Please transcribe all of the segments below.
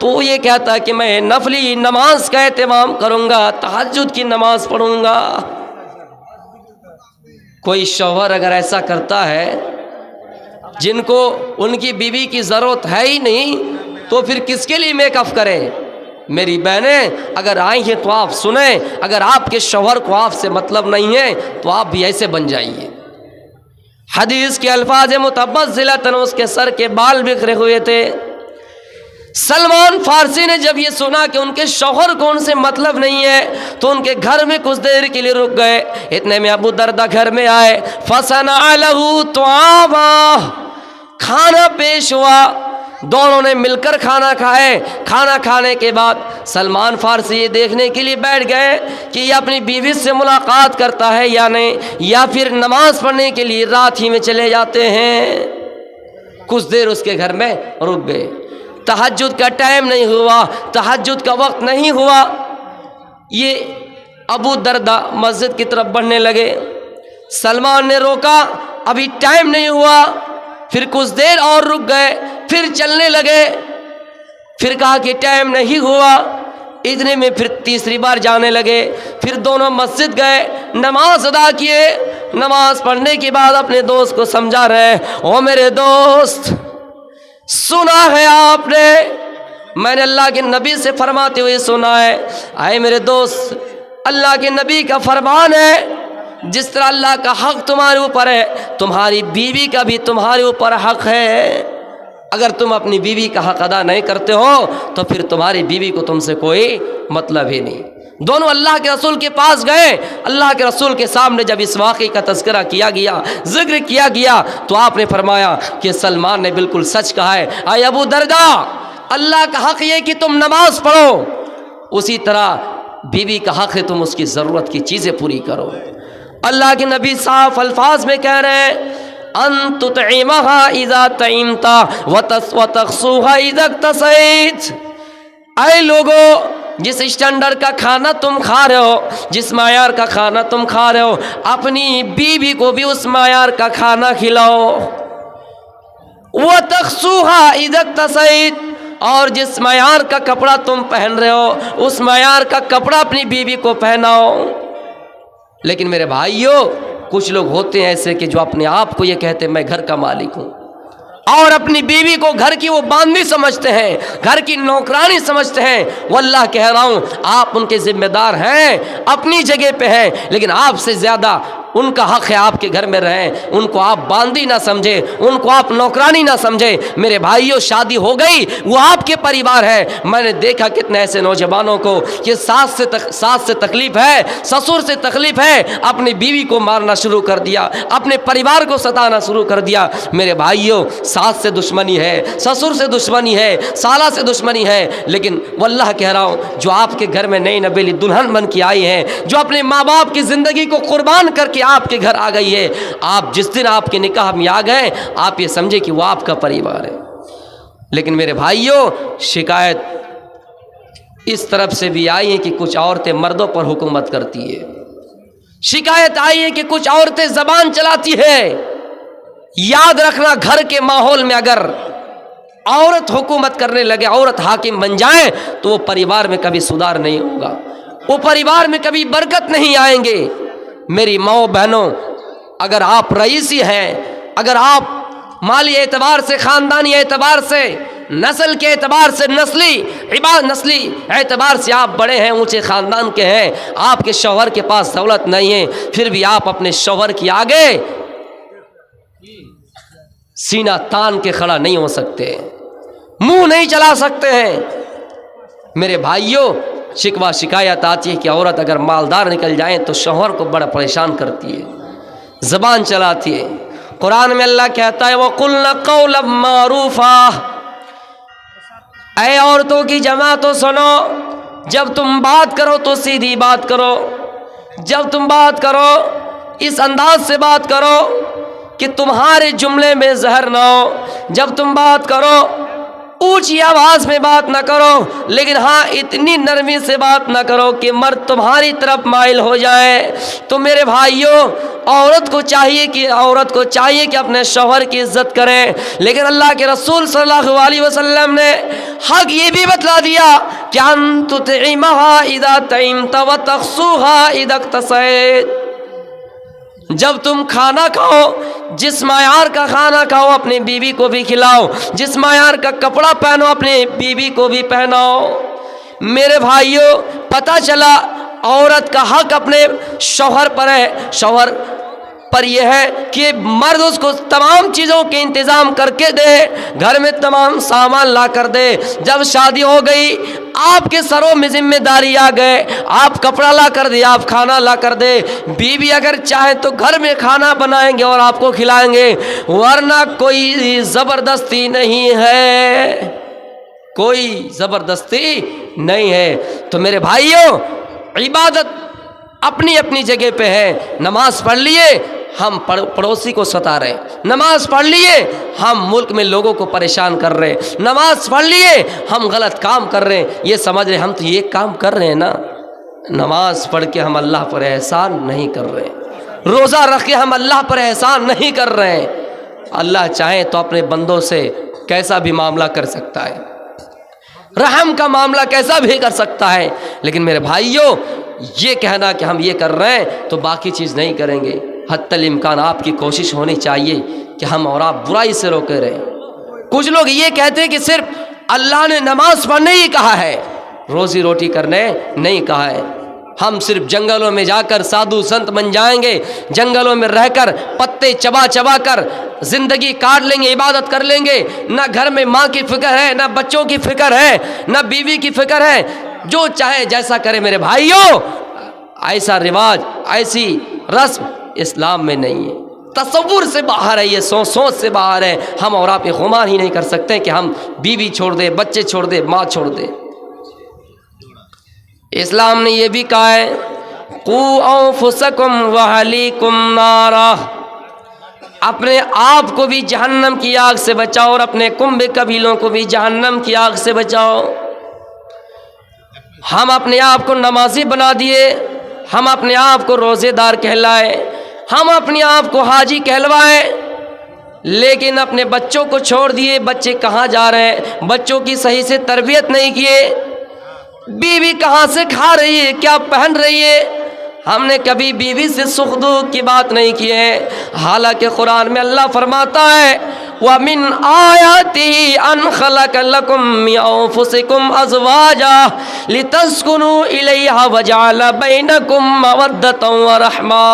तो वो ये कहता कि मैं नफली नमाज का एहतमाम करूँगा, तहज्जुद की नमाज पढ़ूँगा। कोई शौहर अगर ऐसा करता है जिनको उनकी बीवी की ज़रूरत है ही नहीं, तो फिर किसके लिए मेकअप करें? मेरी बहनें अगर आई हैं तो आप सुने, अगर आपके शौहर को आपसे मतलब नहीं है तो आप भी ऐसे बन जाइए। हदीस के अल्फाज मुतब्बज़िलतन, उसके सर के बाल बिखरे हुए थे। सलमान फारसी ने जब ये सुना कि उनके शौहर को उनसे मतलब नहीं है तो उनके घर में कुछ देर के लिए रुक गए। इतने में अबू दरदा घर में आए। फसना लहू तुआमा, खाना पेश हुआ, दोनों ने मिलकर खाना खाए। खाना खाने के बाद सलमान फारसी ये देखने के लिए बैठ गए कि ये अपनी बीवी से मुलाकात करता है या नहीं, या फिर नमाज पढ़ने के लिए रात ही में चले जाते हैं। कुछ देर उसके घर में रुक गए। तहज्जुद का टाइम नहीं हुआ, तहज्जुद का वक्त नहीं हुआ, ये अबू दरदा मस्जिद की तरफ बढ़ने लगे। सलमान ने रोका, अभी टाइम नहीं हुआ। फिर कुछ देर और रुक गए, फिर चलने लगे। फिर कहा कि टाइम नहीं हुआ। इतने में फिर तीसरी बार जाने लगे। फिर दोनों मस्जिद गए, नमाज अदा किए। नमाज पढ़ने के बाद अपने दोस्त को समझा रहे, ओ मेरे दोस्त, सुना है आपने, मैंने अल्लाह के नबी से फरमाते हुए सुना है। आए मेरे दोस्त, अल्लाह के नबी का फरमान है, जिस तरह अल्लाह का हक तुम्हारे ऊपर है, तुम्हारी बीवी का भी तुम्हारे ऊपर हक है। अगर तुम अपनी बीवी का हक अदा नहीं करते हो तो फिर तुम्हारी बीवी को तुमसे कोई मतलब ही नहीं। दोनों अल्लाह के रसूल के पास गए। अल्लाह के रसूल के सामने जब इस वाक़े का तज़किरा किया गया, जिक्र किया गया, तो आपने फरमाया कि सलमान ने बिल्कुल सच कहा है। आए अबू दरदा, अल्लाह का हक ये कि तुम नमाज पढ़ो, उसी तरह बीवी का हक है तुम उसकी ज़रूरत की चीज़ें पूरी करो। अल्लाह के नबी साफ अल्फाज में कह रहे हैं, अन तुतइमहा इज़ा तइमता व तख्सूहा इज़ा तसैत। ऐ लोगों, जिस स्टैंडर्ड का खाना तुम खा रहे हो, जिस मायार का खाना तुम खा रहे हो, अपनी बीवी को भी उस मायार का खाना खिलाओ। व तख्सूहा इज़ा तसैत, और जिस मायार का कपड़ा तुम पहन रहे हो, उस मायार का कपड़ा अपनी बीवी को पहनाओ। लेकिन मेरे भाइयों, कुछ लोग होते हैं ऐसे कि जो अपने आप को ये कहते हैं मैं घर का मालिक हूँ, और अपनी बीवी को घर की वो बांदी समझते हैं, घर की नौकरानी समझते हैं। वल्लाह कह रहा हूँ, आप उनके जिम्मेदार हैं, अपनी जगह पे हैं, लेकिन आपसे ज़्यादा उनका हक है आपके घर में रहें। उनको आप बांदी ना समझे, उनको आप नौकरानी ना समझे। मेरे भाइयों, शादी हो गई, वो आपके परिवार है। मैंने देखा कितने ऐसे नौजवानों को कि सास से तकलीफ़ है, ससुर से तकलीफ़ है, अपनी बीवी को मारना शुरू कर दिया, अपने परिवार को सताना शुरू कर दिया। मेरे भाइयों, सास से दुश्मनी है, ससुर से दुश्मनी है, साला से दुश्मनी है, लेकिन वल्लाह कह रहा हूँ, जो आपके घर में नई नवेली दुल्हन बन के आई हैं, जो अपने माँ बाप की ज़िंदगी को कुर्बान करके आपके घर आ गई है, आप जिस दिन आपके निकाह में आ गए, आप ये समझे कि वो आपका परिवार है। लेकिन मेरे भाइयों, शिकायत इस तरफ से भी आई है कि कुछ औरतें मर्दों पर हुकूमत करती है। शिकायत आई है कि कुछ औरतें ज़बान चलाती है। याद रखना, घर के माहौल में अगर औरत हुकूमत करने लगे, औरत हाकिम बन जाए, तो वो परिवार में कभी सुधार नहीं होगा, वो परिवार में कभी बरकत नहीं आएंगे। मेरी माओ बहनों, अगर आप रईसी हैं, अगर आप माली एतबार से, ख़ानदानी एतबार से, नस्ल के एतबार से, नस्ली एतबार से आप बड़े हैं, ऊंचे ख़ानदान के हैं, आपके शौहर के पास दौलत नहीं है, फिर भी आप अपने शौहर के आगे सीना तान के खड़ा नहीं हो सकते, मुंह नहीं चला सकते हैं। मेरे भाइयों, शिकवा शिकायत आती है कि औरत अगर मालदार निकल जाए तो शौहर को बड़ा परेशान करती है, ज़बान चलाती है। कुरान में अल्लाह कहता है, वक़ुल्ना क़ौलन मारूफ़ा। ऐ औरतों की जमा तो सुनो, जब तुम बात करो तो सीधी बात करो, जब तुम बात करो इस अंदाज से बात करो कि तुम्हारे जुमले में जहर ना हो। जब तुम बात करो ऊंची आवाज़ में बात ना करो, लेकिन हाँ इतनी नरमी से बात ना करो कि मर्द तुम्हारी तरफ माइल हो जाए। तो मेरे भाइयों, औरत को चाहिए कि अपने शौहर की इज्जत करे, लेकिन अल्लाह के रसूल सल्लल्लाहु अलैहि वसल्लम ने हक ये भी बतला दिया कि अंतुतिमहा इदा तइमत व तखसुहा इदा इक्तसैत। जब तुम खाना खाओ, जिस मायार का खाना खाओ अपनी बीवी को भी खिलाओ, जिस मायार का कपड़ा पहनो अपनी बीवी को भी पहनाओ। मेरे भाइयों, पता चला औरत का हक अपने शौहर पर है। शौहर पर यह है कि मर्द उसको तमाम चीज़ों के इंतज़ाम करके दे, घर में तमाम सामान ला कर दे। जब शादी हो गई, आपके सरों में जिम्मेदारी आ गए, आप कपड़ा ला कर दे, आप खाना ला कर दे। बीवी अगर चाहे तो घर में खाना बनाएंगे और आपको खिलाएंगे, वरना कोई ज़बरदस्ती नहीं है, कोई ज़बरदस्ती नहीं है। तो मेरे भाइयों, इबादत अपनी अपनी जगह पे है। नमाज पढ़ लिए, हम पड़ोसी को सता रहे, नमाज पढ़ लिए हम मुल्क में लोगों को परेशान कर रहे, नमाज पढ़ लिए हम गलत काम कर रहे हैं, ये समझ रहे हम तो ये काम कर रहे हैं ना। नमाज पढ़ के हम अल्लाह पर एहसान नहीं कर रहे, रोज़ा रख के हम अल्लाह पर एहसान नहीं कर रहे हैं। अल्लाह चाहे तो अपने बंदों से कैसा भी मामला कर सकता है, रहम का मामला कैसा भी कर सकता है, लेकिन मेरे भाइयों ये कहना कि हम ये कर रहे हैं तो बाकी चीज़ नहीं करेंगे, हत्तल इम्कान आपकी कोशिश होनी चाहिए कि हम और आप बुराई से रोके रहें। कुछ लोग ये कहते हैं कि सिर्फ अल्लाह ने नमाज पढ़ने ही कहा है, रोज़ी रोटी करने नहीं कहा है। हम सिर्फ जंगलों में जाकर साधु संत बन जाएंगे, जंगलों में रहकर पत्ते चबा चबा कर जिंदगी काट लेंगे, इबादत कर लेंगे। ना घर में माँ की फिक्र है, ना बच्चों की फिक्र है, ना बीवी की फिक्र है, जो चाहे जैसा करे। मेरे भाइयों, ऐसा रिवाज, ऐसी रस्म इस्लाम में नहीं है, तसव्वुर से बाहर है, ये सोच से बाहर है। हम और आप ये गुमान ही नहीं कर सकते कि हम बीवी छोड़ दे, बच्चे छोड़ दे, माँ छोड़ दे। इस्लाम ने यह भी कहा है, कू अंफुसकुम व अहलीकुम नारा, अपने आप को भी जहन्नम की आग से बचाओ और अपने कुंभ कबीलों को भी जहन्नम की आग से बचाओ। हम अपने आप को नमाजी बना दिए, हम अपने आप को रोज़ेदार कहलाए, हम अपने आप को हाजी कहलवाए, लेकिन अपने बच्चों को छोड़ दिए। बच्चे कहाँ जा रहे हैं, बच्चों की सही से तरबियत नहीं किए, बीवी कहाँ से खा रही है, क्या पहन रही है। हमने कभी बीवी से सुख दुख की बात नहीं की है। हालांकि कुरान में अल्लाह फरमाता है, वमिन आयातिही अन खलक लकुम मिन अंफुसिकुम अज़वाजा लितस्कुनु इलैहा वजअल बैनकुम मवद्दतन व रहमा,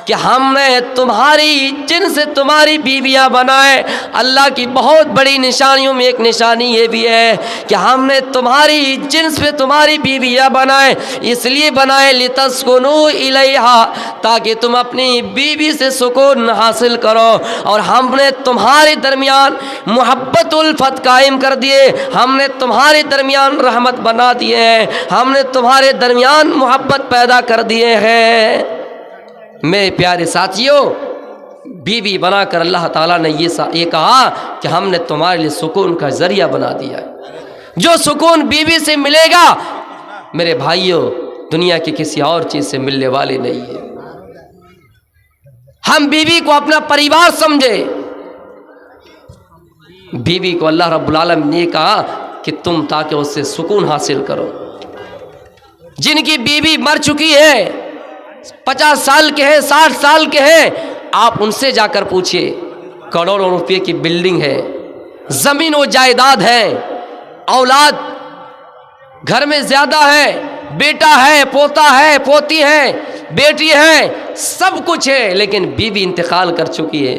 कि हमने तुम्हारी जिनसे तुम्हारी बीवियां बनाए। अल्लाह की बहुत बड़ी निशानियों में एक निशानी ये भी है कि हमने तुम्हारी जिन्स पे तुम्हारी बीवियां बनाए, इसलिए बनाए लितस्कुनु इलैहा, ताकि तुम अपनी बीवी से सुकून हासिल करो। और हमने तुम्हारे दरमियान मोहब्बत उल्फत कायम कर दिए, हमने तुम्हारे दरमियान रहमत बना दिए हैं, हमने तुम्हारे दरमियान मोहब्बत पैदा कर दिए हैं। मेरे प्यारे साथियों, बीवी बनाकर अल्लाह ताला ने ये कहा कि हमने तुम्हारे लिए सुकून का जरिया बना दिया है। जो सुकून बीवी से मिलेगा मेरे भाइयों, दुनिया की किसी और चीज़ से मिलने वाली नहीं है। हम बीवी को अपना परिवार समझे। बीवी को अल्लाह रब्बुल आलमीन ने कहा कि तुम ताकि उससे सुकून हासिल करो। जिनकी बीवी मर चुकी है, 50 साल के हैं, 60 साल के हैं, आप उनसे जाकर पूछिए, करोड़ों रुपए की बिल्डिंग है, जमीन और जायदाद है, औलाद घर में ज्यादा है, बेटा है, पोता है, पोती है, बेटी है, सब कुछ है, लेकिन बीवी इंतकाल कर चुकी है।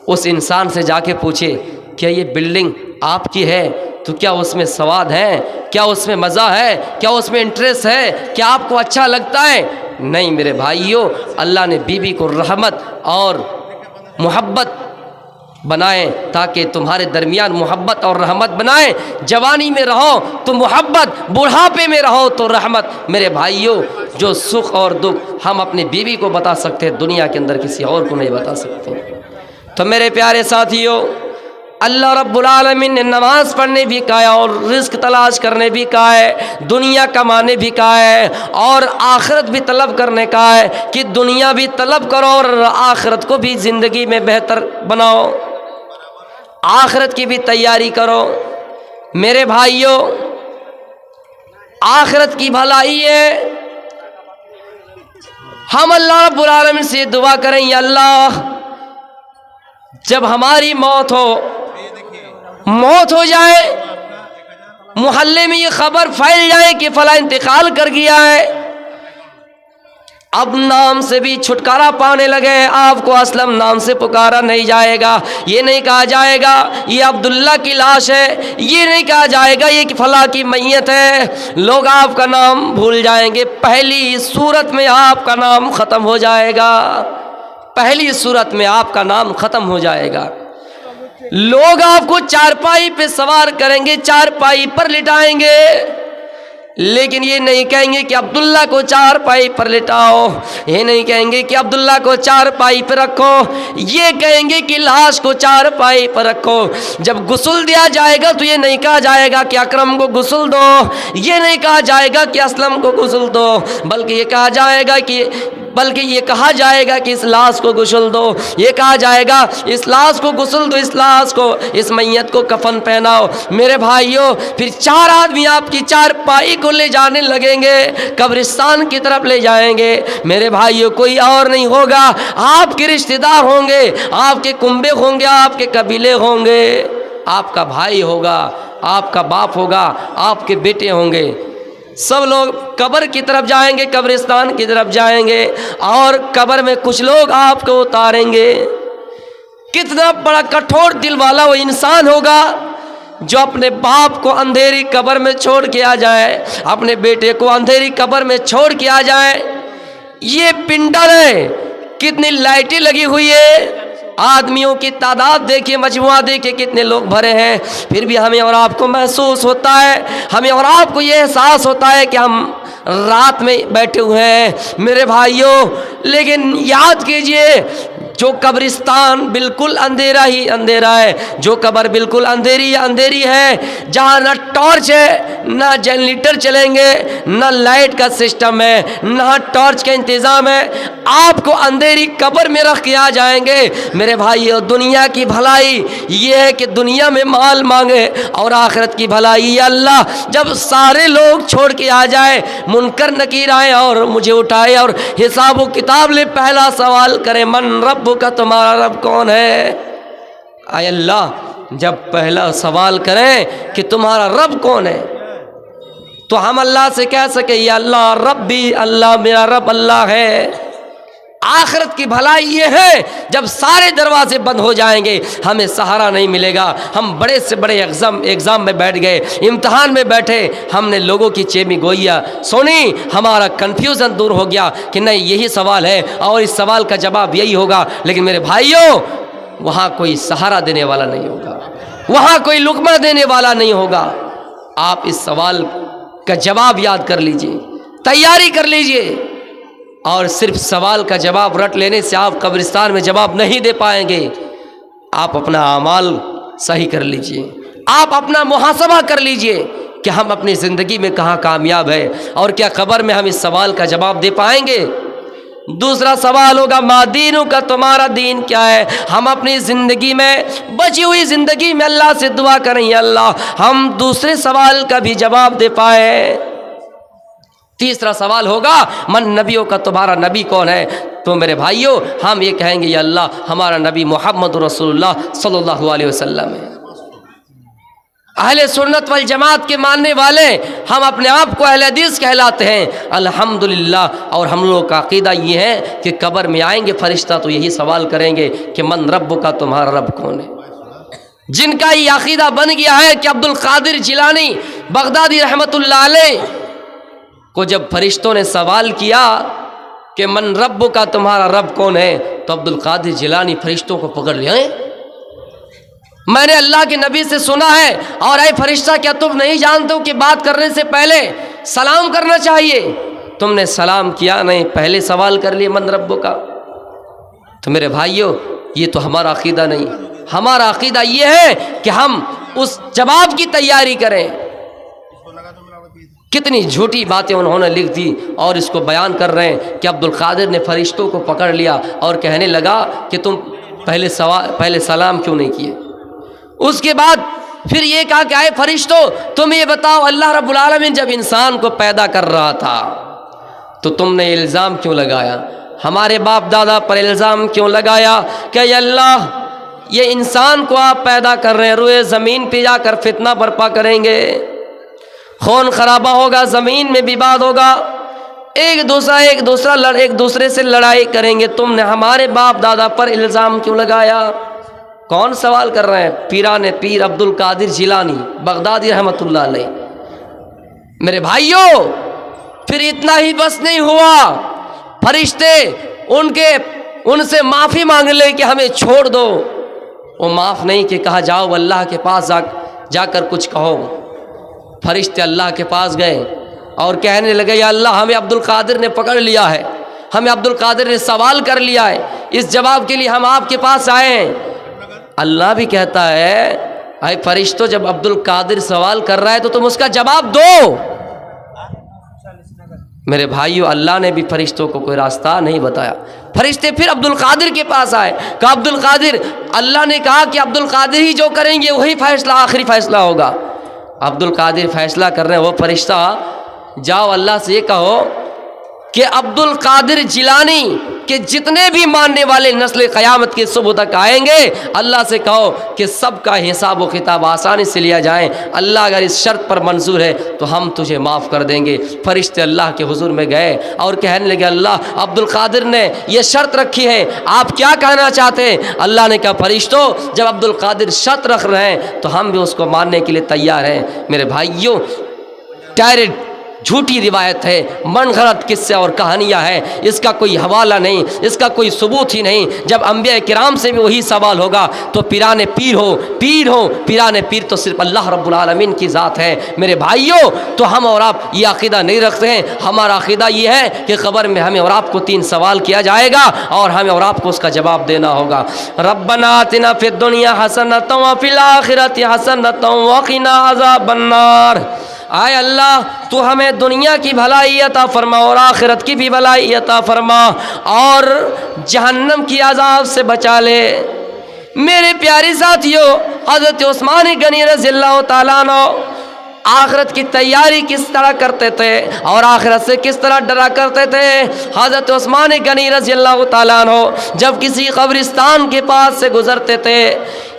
उस इंसान से जाके पूछे, क्या ये बिल्डिंग आपकी है? तो क्या उसमें स्वाद है? क्या उसमें मज़ा है? क्या उसमें इंटरेस्ट है? क्या आपको अच्छा लगता है? नहीं मेरे भाइयों, अल्लाह ने बीवी को रहमत और मोहब्बत बनाए ताकि तुम्हारे दरमियान मोहब्बत और रहमत बनाए। जवानी में रहो तो मोहब्बत, बुढ़ापे में रहो तो रहमत। मेरे भाइयों, जो सुख और दुख हम अपनी बीवी को बता सकते हैं, दुनिया के अंदर किसी और को नहीं बता सकते। तो मेरे प्यारे साथियों, अल्लाह रब्बुल आलमीन ने नमाज पढ़ने भी कहा है और रिस्क तलाश करने भी कहा है, दुनिया कमाने भी कहा है और आखिरत भी तलब करने का है कि दुनिया भी तलब करो और आखिरत को भी ज़िंदगी में बेहतर बनाओ, आखिरत की भी तैयारी करो। मेरे भाइयों, आखिरत की भलाई है। हम अल्लाह रब्बुल आलमीन से दुआ करें, या अल्लाह जब हमारी मौत हो जाए, मोहल्ले में ये खबर फैल जाए कि फला इंतकाल कर गया है, अब नाम से भी छुटकारा पाने लगे, आपको असलम नाम से पुकारा नहीं जाएगा, ये नहीं कहा जाएगा ये अब्दुल्ला की लाश है, ये नहीं कहा जाएगा ये कि फला की मैयत है, लोग आपका नाम भूल जाएंगे। पहली सूरत में आपका नाम ख़त्म हो जाएगा, पहली सूरत में आपका नाम ख़त्म हो जाएगा। लोग आपको चारपाई पे सवार करेंगे, चारपाई पर लिटाएंगे, लेकिन ये नहीं कहेंगे कि अब्दुल्ला को चारपाई पर लिटाओ, ये नहीं कहेंगे कि अब्दुल्ला को चारपाई पर रखो, ये कहेंगे कि लाश को चारपाई पर रखो। जब गुस्ल दिया जाएगा तो ये नहीं कहा जाएगा कि अकरम को गुस्ल दो, ये नहीं कहा जाएगा कि असलम को गुस्ल दो, बल्कि ये कहा जाएगा कि इस लाश को गुस्ल दो, ये कहा जाएगा इस लाश को गुस्ल दो, इस लाश को, इस मैयत को कफन पहनाओ। मेरे भाइयों, फिर चार आदमी आपकी चारपाई को ले जाने लगेंगे, कब्रिस्तान की तरफ ले जाएंगे। मेरे भाइयों, कोई और नहीं होगा, आपके रिश्तेदार होंगे, आपके कुंबे होंगे, आपके कबीले होंगे, आपका भाई होगा, आपका बाप होगा, आपके बेटे होंगे, सब लोग कब्र की तरफ जाएंगे, कब्रिस्तान की तरफ जाएंगे और कब्र में कुछ लोग आपको उतारेंगे। कितना बड़ा कठोर दिल वाला वो इंसान होगा जो अपने बाप को अंधेरी कब्र में छोड़ के आ जाए, अपने बेटे को अंधेरी कब्र में छोड़ के आ जाए। ये पिंडर है, कितनी लाइटें लगी हुई है, आदमियों की तादाद देखिए, मजमुआ देखिए कितने लोग भरे हैं, फिर भी हमें और आपको महसूस होता है, हमें और आपको ये एहसास होता है कि हम रात में बैठे हुए हैं। मेरे भाइयों, लेकिन याद कीजिए, जो कब्रिस्तान बिल्कुल अंधेरा ही अंधेरा है, जो कब्र बिल्कुल अंधेरी है, जहाँ ना टॉर्च है, ना जनरेटर चलेंगे, ना लाइट का सिस्टम है, ना टॉर्च का इंतज़ाम है, आपको अंधेरी कब्र में रख के आ जाएंगे। मेरे भाइयों, दुनिया की भलाई ये है कि दुनिया में माल मांगे और आखिरत की भलाई या अल्लाह जब सारे लोग छोड़ के आ जाए, मुनकर नकीर आए और मुझे उठाए और हिसाब व किताब ले पहला सवाल करे, मन रब का, तुम्हारा रब कौन है? आय अल्लाह जब पहला सवाल करें कि तुम्हारा रब कौन है, तो हम अल्लाह से कह सके या अल्लाह रब्बी, अल्लाह मेरा रब अल्लाह है। आखिरत की भलाई ये है जब सारे दरवाजे बंद हो जाएंगे, हमें सहारा नहीं मिलेगा। हम बड़े से बड़े एग्ज़ाम में बैठ गए, इम्तहान में बैठे, हमने लोगों की चेमी गोइया सुनी, हमारा कन्फ्यूज़न दूर हो गया कि नहीं यही सवाल है और इस सवाल का जवाब यही होगा। लेकिन मेरे भाइयों, वहाँ कोई सहारा देने वाला नहीं होगा, वहाँ कोई लुक़मा देने वाला नहीं होगा। आप इस सवाल का जवाब याद कर लीजिए, तैयारी कर लीजिए, और सिर्फ सवाल का जवाब रट लेने से आप कब्रिस्तान में जवाब नहीं दे पाएंगे। आप अपना अमाल सही कर लीजिए, आप अपना मुहासबा कर लीजिए कि हम अपनी ज़िंदगी में कहाँ कामयाब है और क्या कब्र में हम इस सवाल का जवाब दे पाएंगे। दूसरा सवाल होगा, मादीनू का, तुम्हारा दीन क्या है। हम अपनी ज़िंदगी में, बची हुई ज़िंदगी में अल्लाह से दुआ करें, अल्लाह हम दूसरे सवाल का भी जवाब दे पाए। तीसरा सवाल होगा, मन नबियों का, तुम्हारा नबी कौन है। तो मेरे भाइयों, हम ये कहेंगे या अल्लाह हमारा नबी मोहम्मद रसूलुल्लाह सल्लल्लाहु अलैहि वसल्लम है। अहले सुन्नत वल जमात के मानने वाले हम अपने आप को अहले हदीस कहलाते हैं, अल्हम्दुलिल्लाह। और हम लोग का अक़ीदा ये है कि कब्र में आएंगे फरिश्ता तो यही सवाल करेंगे कि मन रब्बु का, तुम्हारा रब कौन है। जिनका ये अक़ीदा बन गया है कि अब्दुल कादिर जिलानी बगदादी रहमतुल्लाह अलैह को जब फरिश्तों ने सवाल किया कि मन रब्बु का, तुम्हारा रब कौन है, तो अब्दुल कादिर जिलानी फरिश्तों को पकड़ लिया, मैंने अल्लाह के नबी से सुना है, और ऐ फरिश्ता क्या तुम नहीं जानते हो कि बात करने से पहले सलाम करना चाहिए। तुमने सलाम किया नहीं, पहले सवाल कर लिए मन रब्बु का। तो मेरे भाइयों, ये तो हमारा अक़ीदा नहीं, हमारा अकीदा ये है कि हम उस जवाब की तैयारी करें। कितनी झूठी बातें उन्होंने लिख दी और इसको बयान कर रहे हैं कि अब्दुल कादिर ने फरिश्तों को पकड़ लिया और कहने लगा कि तुम पहले सलाम क्यों नहीं किए। उसके बाद फिर ये कहा कि आए फरिश्तों, तुम ये बताओ, अल्लाह रब्बुल आलमीन जब इंसान को पैदा कर रहा था तो तुमने इल्ज़ाम क्यों लगाया, हमारे बाप दादा पर इल्ज़ाम क्यों लगाया कि अल्लाह ये इंसान को आप पैदा कर रहे हैं, रोए ज़मीन पे जाकर फितना बर्पा करेंगे, खून खराबा होगा, ज़मीन में विवाद होगा, एक दूसरे से लड़ाई करेंगे, तुमने हमारे बाप दादा पर इल्ज़ाम क्यों लगाया। कौन सवाल कर रहे हैं? पीराने पीर अब्दुल कादिर जिलानी बगदादी रहमतुल्लाह अलैह। मेरे भाइयों, फिर इतना ही बस नहीं हुआ, फरिश्ते उनसे माफ़ी मांग ले कि हमें छोड़ दो। वो माफ़ नहीं कि कहा जाओ अल्लाह के पास जाकर कुछ कहो। फरिश्ते अल्लाह के पास गए और कहने लगे, या अल्लाह, हमें अब्दुल कादिर ने पकड़ लिया है, हमें अब्दुल कादिर ने सवाल कर लिया है, इस जवाब के लिए हम आपके पास आए हैं। अल्लाह भी कहता है, अरे फरिश्तों, जब अब्दुल कादिर सवाल कर रहा है तो तुम उसका जवाब दो। मेरे भाइयों, अल्लाह ने भी फरिश्तों को कोई रास्ता नहीं बताया। फरिश्ते फिर अब्दुल कादिर के पास आए, कहा अब्दुल कादिर, अल्लाह ने कहा कि अब्दुल कादिर ही जो करेंगे वही फैसला, आखिरी फैसला होगा। अब्दुल कादिर फैसला कर रहे हैं। वो फरिश्ता, जाओ अल्लाह से ये कहो कि अब्दुल कादिर जिलानी के जितने भी मानने वाले नस्ल क़यामत के सुबह तक आएंगे, अल्लाह से कहो कि सबका हिसाब व किताब आसानी से लिया जाए। अल्लाह अगर इस शर्त पर मंजूर है तो हम तुझे माफ़ कर देंगे। फरिश्ते अल्लाह के हुजूर में गए और कहने लगे, अल्लाह, अब्दुल कादिर ने यह शर्त रखी है, आप क्या कहना चाहते हैं। अल्लाह ने कहा, फरिश्तों, जब अब्दुल कादिर शर्त रख रहे हैं तो हम भी उसको मानने के लिए तैयार हैं। मेरे भाइयों, डायरेक्ट झूठी रिवायत है, मनगढ़ंत किस्से और कहानियाँ हैं, इसका कोई हवाला नहीं, इसका कोई सबूत ही नहीं। जब अंबिया किराम से भी वही सवाल होगा तो पीराने पीर हो पीराने पीर तो सिर्फ अल्लाह रब्बुल आलमीन की ज़ात है। मेरे भाइयों, तो हम और आप ये अक़ीदा नहीं रखते हैं। हमारा अक़ीदा ये है कि क़ब्र में हमें और आपको 3 सवाल किया जाएगा और हमें और आपको उसका जवाब देना होगा। रब्बना आतिना फिद दुनिया हसनतम व फिल आखिरति हसनतम व क़िना अज़ाबन्नार। आए अल्लाह, तू हमें दुनिया की भलाई अता फरमा और आखिरत की भी भलाई अता फरमा और जहन्नम की अज़ाब से बचा ले। मेरे प्यारे साथियों, हज़रत उस्मान गनी रज़ियल्लाहु ताला अन्हु आखिरत की तैयारी किस तरह करते थे और आखिरत से किस तरह डरा करते थे। हज़रत उस्मान गनी रज़ियल्लाहु ताला अन्हु जब किसी कब्रिस्तान के पास से गुज़रते थे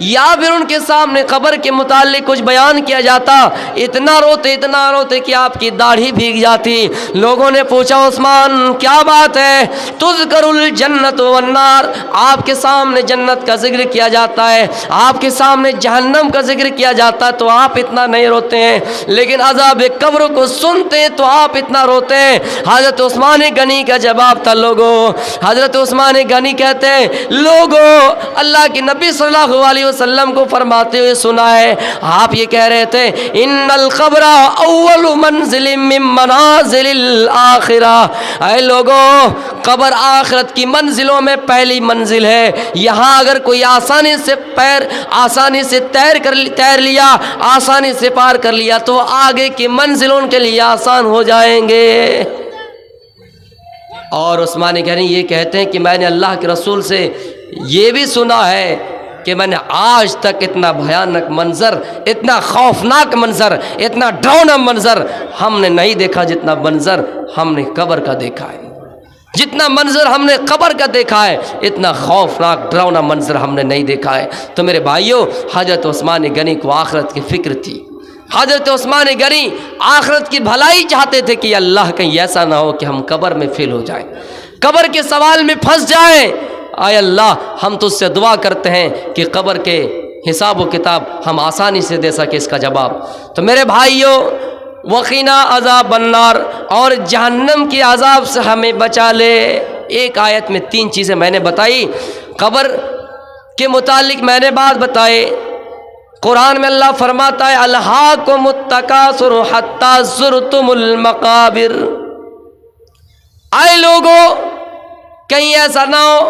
या फिर उनके सामने कब्र के मुताल्लिक कुछ बयान किया जाता, इतना रोते कि आपकी दाढ़ी भीग जाती। लोगों ने पूछा, उस्मान क्या बात है, तुज़करुल जन्नत वन्नार, आपके सामने जन्नत का जिक्र किया जाता है, आपके सामने जहन्नम का जिक्र किया जाता है, तो आप इतना नहीं रोते हैं, लेकिन अज़ाब कब्र को सुनते हैं तो आप इतना रोते हैं। हज़रत उस्मान गनी का जवाब था, लोगों, हज़रत उस्मान गनी कहते हैं, लोगों, अल्लाह के नबी सल्लल्लाहु अलैहि वसल्लम को फरमाते हुए सुना है, आप ये कह रहे थे, इन्नल क़ब्रा अव्वलु मंज़िलिम मिन मनाज़िलिल आखिरा। ऐ लोगों, कब्र आखिरत की मंजिलों में पहली मंजिल है। यहाँ अगर कोई आसानी से तैर लिया, आसानी से पार कर लिया तो आगे की मंजिल उनके लिए आसान हो जाएंगे। और उस्मान गनी ये कहते हैं कि मैंने अल्लाह के रसूल से ये भी सुना है कि मैंने आज तक इतना भयानक मंजर, इतना खौफनाक मंजर, इतना डरावना मंजर हमने नहीं देखा जितना मंजर हमने कब्र का देखा है। जितना मंजर हमने कब्र का देखा है, इतना खौफनाक डरावना मंजर हमने नहीं देखा है। तो मेरे भाइयों, हज़रत उस्मान गनी को आखिरत की फ़िक्र थी। हज़रत उस्मान गनी आखिरत की भलाई चाहते थे कि अल्लाह कहीं ऐसा ना हो कि हम कब्र में फेल हो जाएं, कब्र के सवाल में फंस जाएं। आय अल्लाह, हम तो उससे दुआ करते हैं कि कब्र के हिसाब व किताब हम आसानी से दे सके इसका जवाब। तो मेरे भाइयों, वक़ीना अज़ाब बन्नार, और जहन्नम के अज़ाब से हमें बचा ले। एक आयत में 3 चीज़ें मैंने बताई, कब्र के मुतालिक मैंने बात बताए। कुरान में अल्लाह फरमाता है, अल्हाकुमुत्तकासुर हत्ता ज़ुरतुमुल मकाबिर। आए लोगों, कहीं ऐसा ना हो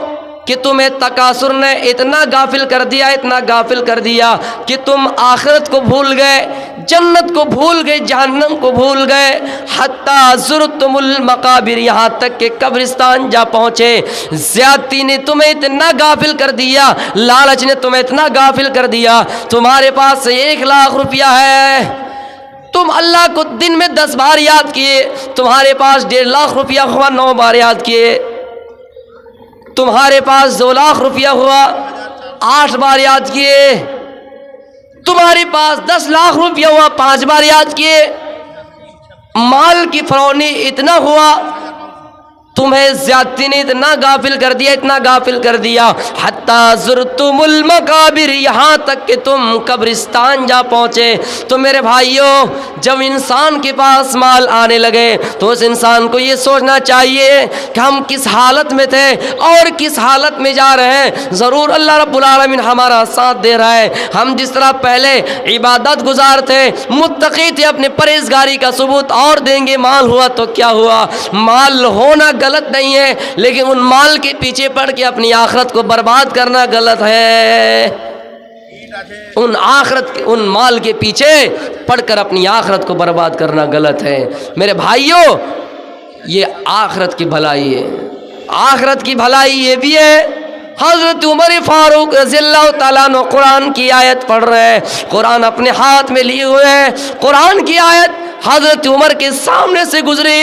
कि तुम्हें तकासुर ने इतना गाफिल कर दिया, इतना गाफिल कर दिया कि तुम आखिरत को भूल गए, जन्नत को भूल गए, जहन्नम को भूल गए। हत्ता ज़ुरतुमुल मकाबिर, यहाँ तक कि कब्रिस्तान जा पहुँचे। ज़्यादती ने तुम्हें इतना गाफिल कर दिया, लालच ने तुम्हें इतना गाफिल कर दिया। तुम्हारे पास 1 लाख रुपया है, तुम अल्लाह को दिन में 10 बार याद किए। तुम्हारे पास 1.5 लाख रुपया हुआ, 9 बार याद किए। तुम्हारे पास 2 लाख रुपया हुआ, 8 बार याद किए। तुम्हारे पास 10 लाख रुपया हुआ, 5 बार याद किए। माल की फरौनी इतना हुआ, तुम्हें ज़्यादती ने इतना गाफिल कर दिया, इतना गाफिल कर दिया। हत्ता ज़ुरतुमुल मकाबिर, यहाँ तक कि तुम कब्रिस्तान जा पहुँचे। तो मेरे भाइयों, जब इंसान के पास माल आने लगे तो उस इंसान को ये सोचना चाहिए कि हम किस हालत में थे और किस हालत में जा रहे हैं। ज़रूर अल्लाह रब्बुल आलमीन हमारा साथ दे रहा है। हम जिस तरह पहले इबादत गुजार थे, मुत्तकी थे, अपने परहेज़गारी का सबूत और देंगे। माल हुआ तो क्या हुआ, माल होना गलत नहीं है, लेकिन उन माल के पीछे पड़ के अपनी आखिरत को बर्बाद करना गलत है। उन माल के पीछे पड़कर अपनी आखिरत को बर्बाद करना गलत है। मेरे भाइयों, ये आखिरत की भलाई है। आखिरत की भलाई ये भी है, हज़रत उमर फारूक रज़ियल्लाहु ताला अन्हु कुरान की आयत पढ़ रहे हैं, कुरान अपने हाथ में लिए हुए हैं। कुरान की आयत हज़रत उमर के सामने से गुजरी।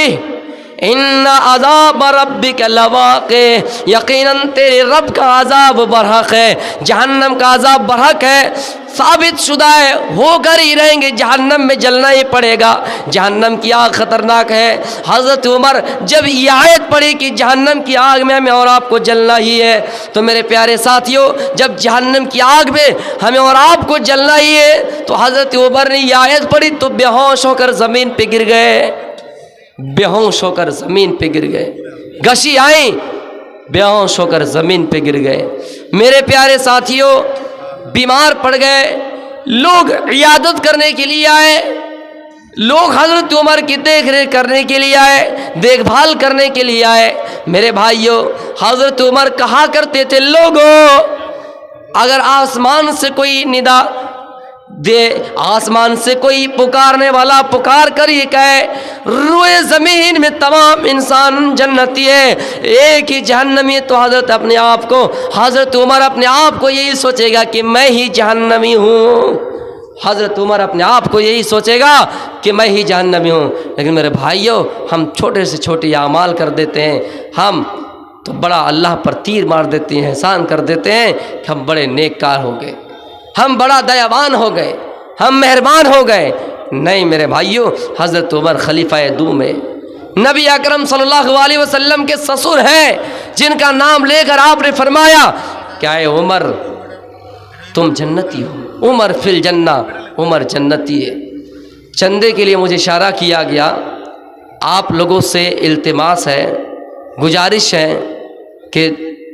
इन्ना अज़ाब रब्बिका लवाक़े, यकीनन तेरे रब का अज़ाब बरहक है, जहन्नम का अज़ाब बरहक है, साबित शुदा है, होकर ही रहेंगे, जहन्नम में जलना ही पड़ेगा। जहन्नम की आग ख़तरनाक है। हज़रत उमर जब ये आयत पढ़ी कि जहन्नम की आग में हमें और आपको जलना ही है, तो मेरे प्यारे साथियों, जब जहन्नम की आग में हमें और आपको जलना ही है, तो हज़रत उमर ने ये आयत पढ़ी तो बेहोश होकर ज़मीन पर गिर गए। बेहोश होकर ज़मीन पे गिर गए, गशी आई, बेहोश होकर ज़मीन पे गिर गए। मेरे प्यारे साथियों, बीमार पड़ गए, लोग इयादत करने के लिए आए, लोग हज़रत उमर की देख रेख करने के लिए आए, देखभाल करने के लिए आए। मेरे भाइयों, हज़रत उमर कहा करते थे, लोगों अगर आसमान से कोई निदा दे, आसमान से कोई पुकारने वाला पुकार कर ये कहे, रुए ज़मीन में तमाम इंसान जन्नती है, एक ही जहन्नमी, तो हज़रत अपने आप को, हज़रत उमर अपने आप को यही सोचेगा कि मैं ही जहन्नमी हूँ। हज़रत उमर अपने आप को यही सोचेगा कि मैं ही जहन्नमी हूँ। लेकिन मेरे भाइयों, हम छोटे से छोटे अमाल कर देते हैं, हम तो बड़ा अल्लाह पर तीर मार देते हैं, एहसान कर देते हैं कि हम बड़े नेककार हो गए, हम बड़ा दयावान हो गए, हम मेहरबान हो गए। नहीं मेरे भाइयों, हज़रत उमर खलीफा दूम है, नबी अकरम सल्लल्लाहु अलैहि वसल्लम के ससुर हैं, जिनका नाम लेकर आपने फरमाया, क्या है उमर तुम जन्नती हो, उमर फिल जन्ना, उमर जन्नती है। चंदे के लिए मुझे इशारा किया गया, आप लोगों से इल्तिमास है, गुजारिश है कि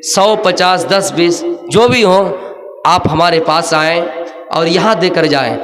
100, 50, 10, 20 जो भी हो, आप हमारे पास आएँ और यहाँ देकर जाएं।